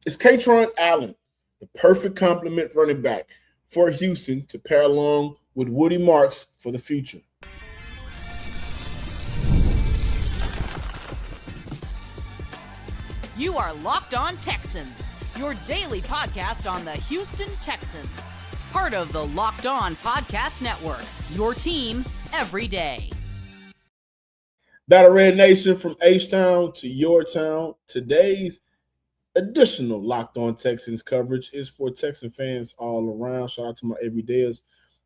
Is Kaytron Allen the perfect complement running back for Houston to pair along with Woody Marks for the future? You are Locked On Texans, your daily podcast on the Houston Texans. Part of the Locked On Podcast Network, your team every day. Battle Red Nation, from H-Town to your town. Today's additional Locked On Texans coverage is for Texan fans all around. Shout out to my everydayers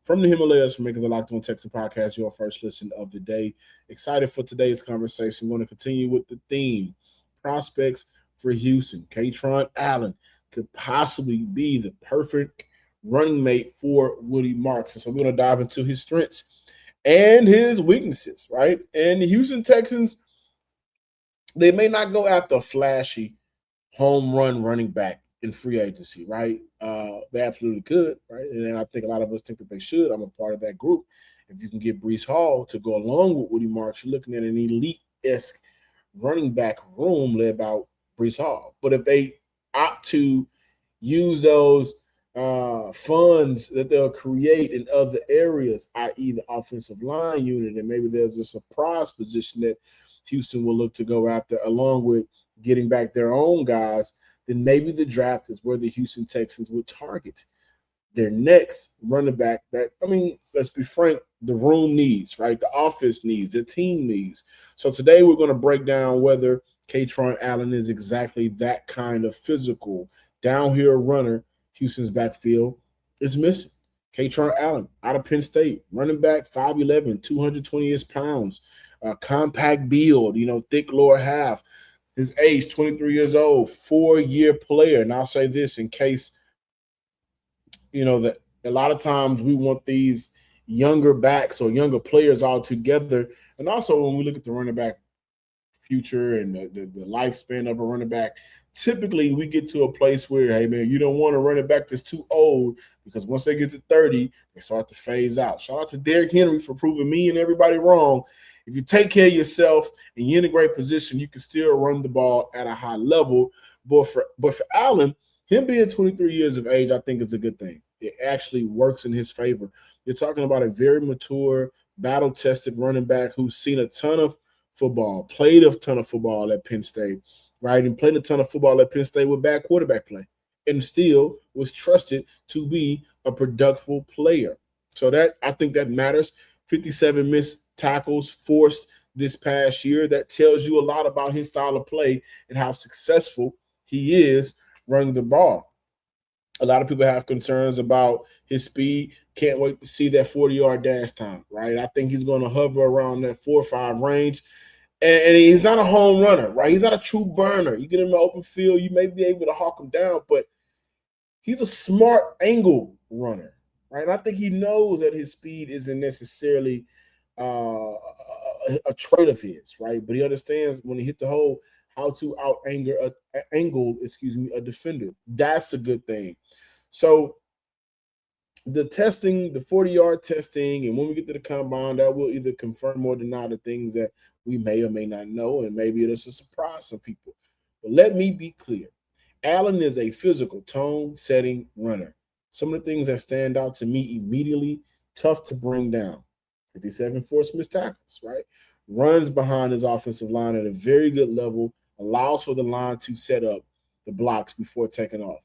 from the Himalayas for making the Locked On Texan podcast your first listen of the day. Excited for today's conversation. Going to continue with the theme, prospects for Houston. Kaytron Allen could possibly be the perfect running mate for Woody Marks. And so we're going to dive into his strengths and his weaknesses, right? And the Houston Texans, they may not go after a flashy home run running back in free agency, right? They absolutely could, right? And I think a lot of us think that they should. I'm a part of that group. If you can get Breece Hall to go along with Woody Marks, you're looking at an elite-esque running back room led by Breece Hall. But if they opt to use those funds that they'll create in other areas, i.e. the offensive line unit, and maybe there's a surprise position that Houston will look to go after, along with getting back their own guys, then maybe the draft is where the Houston Texans would target their next running back that, I mean, let's be frank, the room needs, right? The office needs, the team needs. So today we're going to break down whether Kaytron Allen is exactly that kind of physical downhill runner Houston's backfield is missing. Kaytron Allen out of Penn State, running back, 5'11", 220-ish pounds, compact build, thick lower half. His age, 23 years old, 4-year player. And I'll say this in case, that a lot of times we want these younger backs or younger players all together. And also when we look at the running back future and the lifespan of a running back, typically we get to a place where, hey, man, you don't want a running back that's too old, because once they get to 30, they start to phase out. Shout out to Derrick Henry for proving me and everybody wrong. If you take care of yourself and you're in a great position, you can still run the ball at a high level. But for Allen, him being 23 years of age, I think is a good thing. It actually works in his favor. You're talking about a very mature, battle-tested running back who's seen a ton of football, played a ton of football at Penn State, right? And played a ton of football at Penn State with bad quarterback play, and still was trusted to be a productive player. So that, I think that matters. 57 missed tackles forced this past year. That tells you a lot about his style of play and how successful he is running the ball. A lot of people have concerns about his speed. Can't wait to see that 40-yard dash time, right? I think he's going to hover around that 4 or 5 range. And he's not a home runner, right? He's not a true burner. You get him in the open field, you may be able to hawk him down, but he's a smart angle runner, right? And I think he knows that his speed isn't necessarily a trait of his, right? But he understands when he hit the hole how to angle a defender. That's a good thing. So the testing, the 40-yard testing, and when we get to the combine, that will either confirm or deny the things that we may or may not know, and maybe it's a surprise to people. But let me be clear. Allen is a physical, tone-setting runner. Some of the things that stand out to me immediately, tough to bring down. 57 forced missed tackles, right? Runs behind his offensive line at a very good level, allows for the line to set up the blocks before taking off.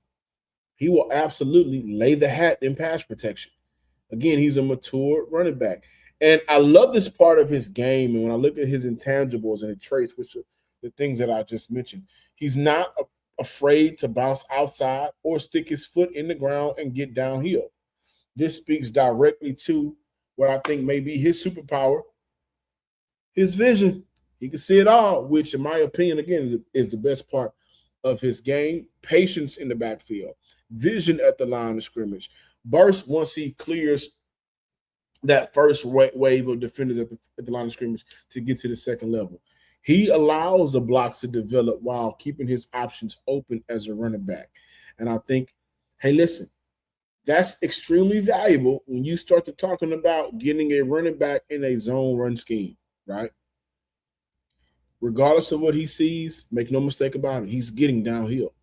He will absolutely lay the hat in pass protection. Again, he's a mature running back. And I love this part of his game. And when I look at his intangibles and the traits, which are the things that I just mentioned, he's not afraid to bounce outside or stick his foot in the ground and get downhill. This speaks directly to what I think may be his superpower, his vision. He can see it all, which in my opinion, again, is the best part of his game. Patience in the backfield, vision at the line of scrimmage, burst once he clears that first wave of defenders at the line of scrimmage to get to the second level. He allows the blocks to develop while keeping his options open as a running back. And I think, hey, listen, that's extremely valuable when you start to talking about getting a running back in a zone run scheme, right? Regardless of what he sees, make no mistake about it, he's getting downhill.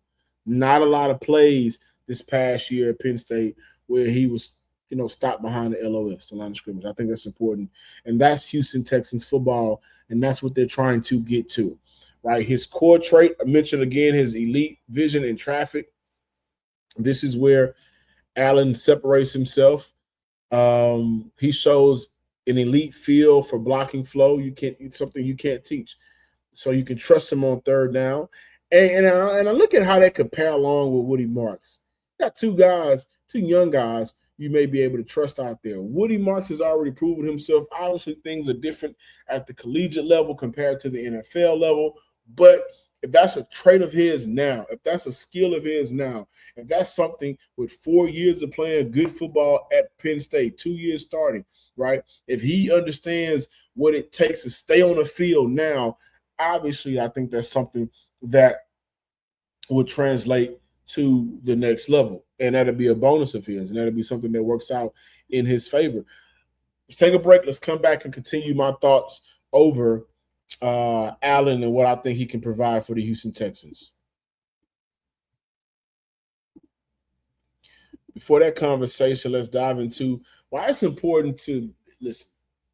Not a lot of plays this past year at Penn State where he was, stopped behind the LOS, the line of scrimmage. I think that's important. And that's Houston Texans football, and that's what they're trying to get to, right? His core trait, I mentioned again, his elite vision in traffic. This is where Allen separates himself. He shows an elite feel for blocking flow. It's something you can't teach. So you can trust him on third down. And I look at how that could pair along with Woody Marks. Got two young guys you may be able to trust out there. Woody Marks has already proven himself. Obviously, things are different at the collegiate level compared to the NFL level. But if that's a trait of his now, if that's a skill of his now, if that's something with 4 years of playing good football at Penn State, 2 years starting, right? If he understands what it takes to stay on the field now, obviously I think that's something that would translate to the next level. And that'll be a bonus of his, and that'll be something that works out in his favor. Let's take a break. Let's come back and continue my thoughts over Allen and what I think he can provide for the Houston Texans. Before that conversation, let's dive into why it's important to listen.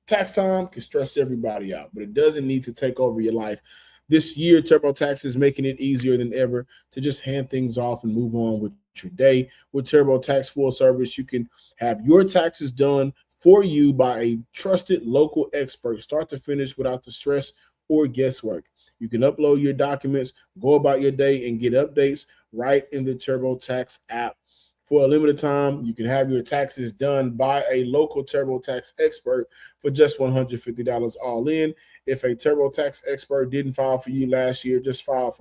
Tax time can stress everybody out, but it doesn't need to take over your life. This year, TurboTax is making it easier than ever to just hand things off and move on with your day. With TurboTax Full Service, you can have your taxes done for you by a trusted local expert, start to finish, without the stress or guesswork. You can upload your documents, go about your day, and get updates right in the TurboTax app. For a limited time, you can have your taxes done by a local TurboTax expert for just $150 all in. If a TurboTax expert didn't file for you last year, just file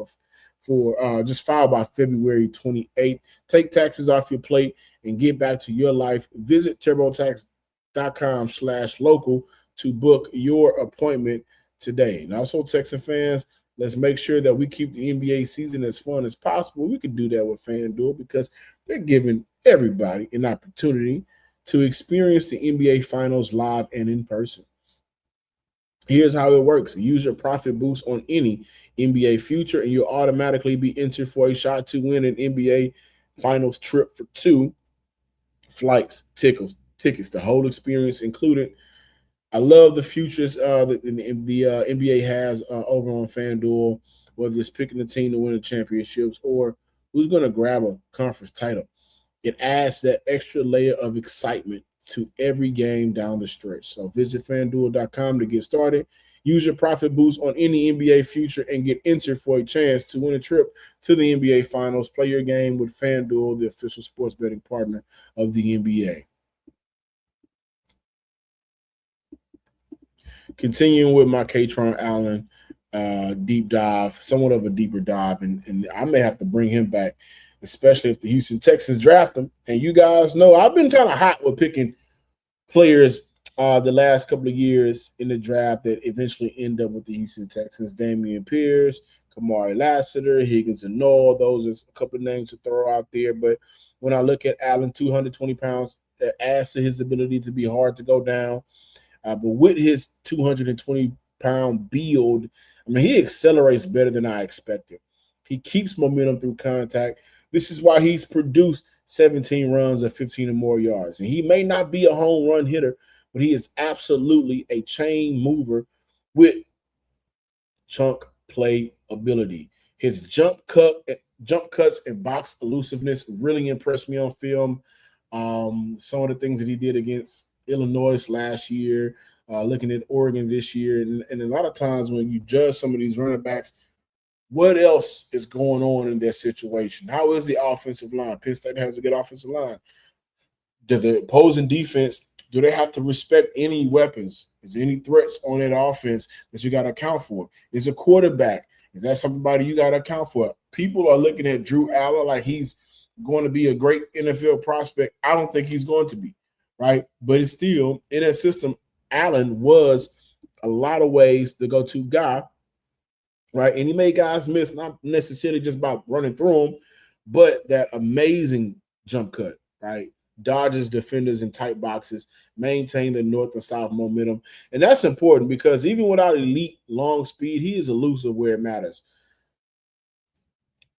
by February 28th. Take taxes off your plate and get back to your life. Visit TurboTax.com/local to book your appointment today. And also, Texan fans, let's make sure that we keep the NBA season as fun as possible. We can do that with FanDuel because they're giving everybody an opportunity to experience the NBA Finals live and in person. Here's how it works. Use your profit boost on any NBA future, and you'll automatically be entered for a shot to win an NBA Finals trip for 2 flights, tickets, the whole experience included. I love the futures the NBA has over on FanDuel, whether it's picking the team to win the championships or who's going to grab a conference title. It adds that extra layer of excitement to every game down the stretch. So visit FanDuel.com to get started. Use your profit boost on any NBA future and get entered for a chance to win a trip to the NBA Finals. Play your game with FanDuel, the official sports betting partner of the NBA. Continuing with my Kaytron Allen deep dive, somewhat of a deeper dive, and I may have to bring him back, especially if the Houston Texans draft him. And you guys know I've been kind of hot with picking players the last couple of years in the draft that eventually end up with the Houston Texans. Dameon Pierce, Kamari Lassiter, Higgins and Noel. Those are a couple of names to throw out there. But when I look at Allen, 220 pounds, that adds to his ability to be hard to go down. But with his 220-pound build, I mean, he accelerates better than I expected. He keeps momentum through contact. This is why he's produced 17 runs of 15 or more yards. And he may not be a home run hitter, but he is absolutely a chain mover with chunk play ability. His jump cuts and box elusiveness really impressed me on film. Some of the things that he did against Illinois last year, looking at Oregon this year. And a lot of times when you judge some of these running backs, what else is going on in their situation? How is the offensive line? Penn State has a good offensive line. Do the opposing defense, do they have to respect any weapons? Is there any threats on that offense that you got to account for? Is a quarterback, is that somebody you got to account for? People are looking at Drew Allen like he's going to be a great NFL prospect. I don't think he's going to be, right? But it's still, in that system, Allen was a lot of ways the go-to guy, right? And he made guys miss, not necessarily just by running through them, but that amazing jump cut, right? Dodges defenders in tight boxes, maintain the north and south momentum. And that's important because even without elite long speed, he is elusive where it matters.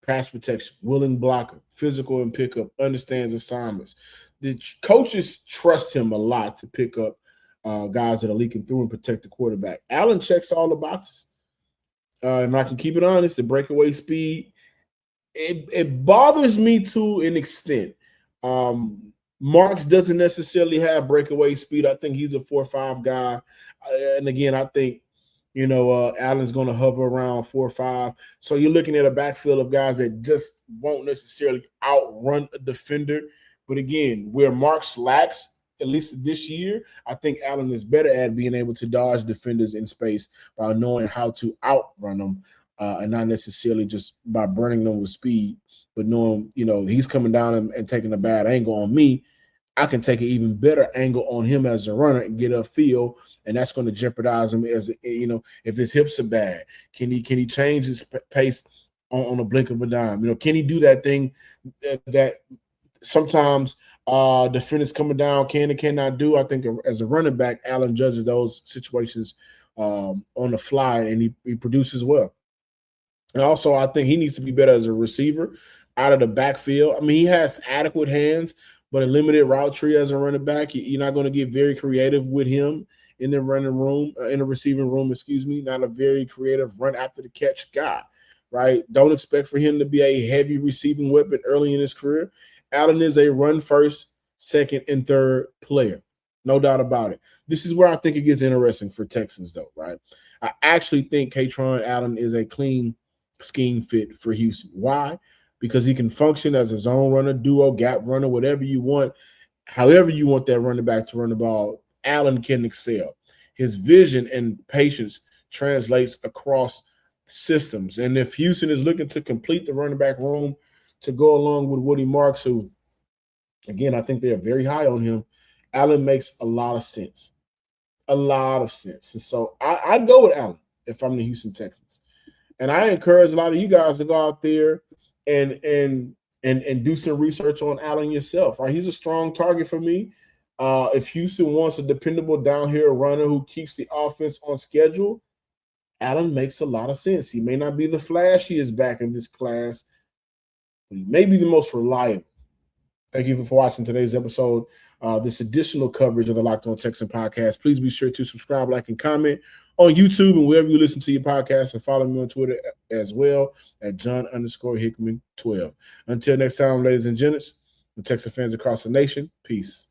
pass protection, willing blocker, physical and pickup, understands assignments. The coaches trust him a lot to pick up guys that are leaking through and protect the quarterback. Allen checks all the boxes. And I can keep it honest, the breakaway speed, it bothers me to an extent. Marks doesn't necessarily have breakaway speed. I think he's a 4.5 guy. And again, I think, Allen's going to hover around 4.5. So you're looking at a backfield of guys that just won't necessarily outrun a defender. But again, where Marks lacks, at least this year, I think Allen is better at being able to dodge defenders in space by knowing how to outrun them and not necessarily just by burning them with speed, but knowing, he's coming down and taking a bad angle on me. I can take an even better angle on him as a runner and get a feel, and that's going to jeopardize him as, if his hips are bad. Can he change his pace on a blink of a dime? Can he do that thing that sometimes defenders coming down can and cannot do? I think as a running back, Allen judges those situations on the fly, and he produces well. And also, I think he needs to be better as a receiver out of the backfield. I mean, he has adequate hands, but a limited route tree as a running back. You're not going to get very creative with him in the running room, in the receiving room, not a very creative run after the catch guy, right? Don't expect for him to be a heavy receiving weapon early in his career. Allen is a run first, second, and third player. No doubt about it. This is where I think it gets interesting for Texans, though, right? I actually think Kaytron Allen is a clean scheme fit for Houston. Why? Because he can function as a zone runner, duo, gap runner, whatever you want. However you want that running back to run the ball, Allen can excel. His vision and patience translates across systems. And if Houston is looking to complete the running back room to go along with Woody Marks, who, again, I think they are very high on him, Allen makes a lot of sense. A lot of sense. And so I'd go with Allen if I'm the Houston Texans. And I encourage a lot of you guys to go out there and do some research on Allen yourself. Right? He's a strong target for me. If Houston wants a dependable downhill runner who keeps the offense on schedule, Allen makes a lot of sense. He may not be the flashiest back in this class, but he may be the most reliable. Thank you for watching today's episode. This additional coverage of the Locked On Texans podcast. Please be sure to subscribe, like, and comment on YouTube and wherever you listen to your podcast, and follow me on Twitter as well at John_Hickman12. Until next time, ladies and gents, the Texan fans across the nation, peace.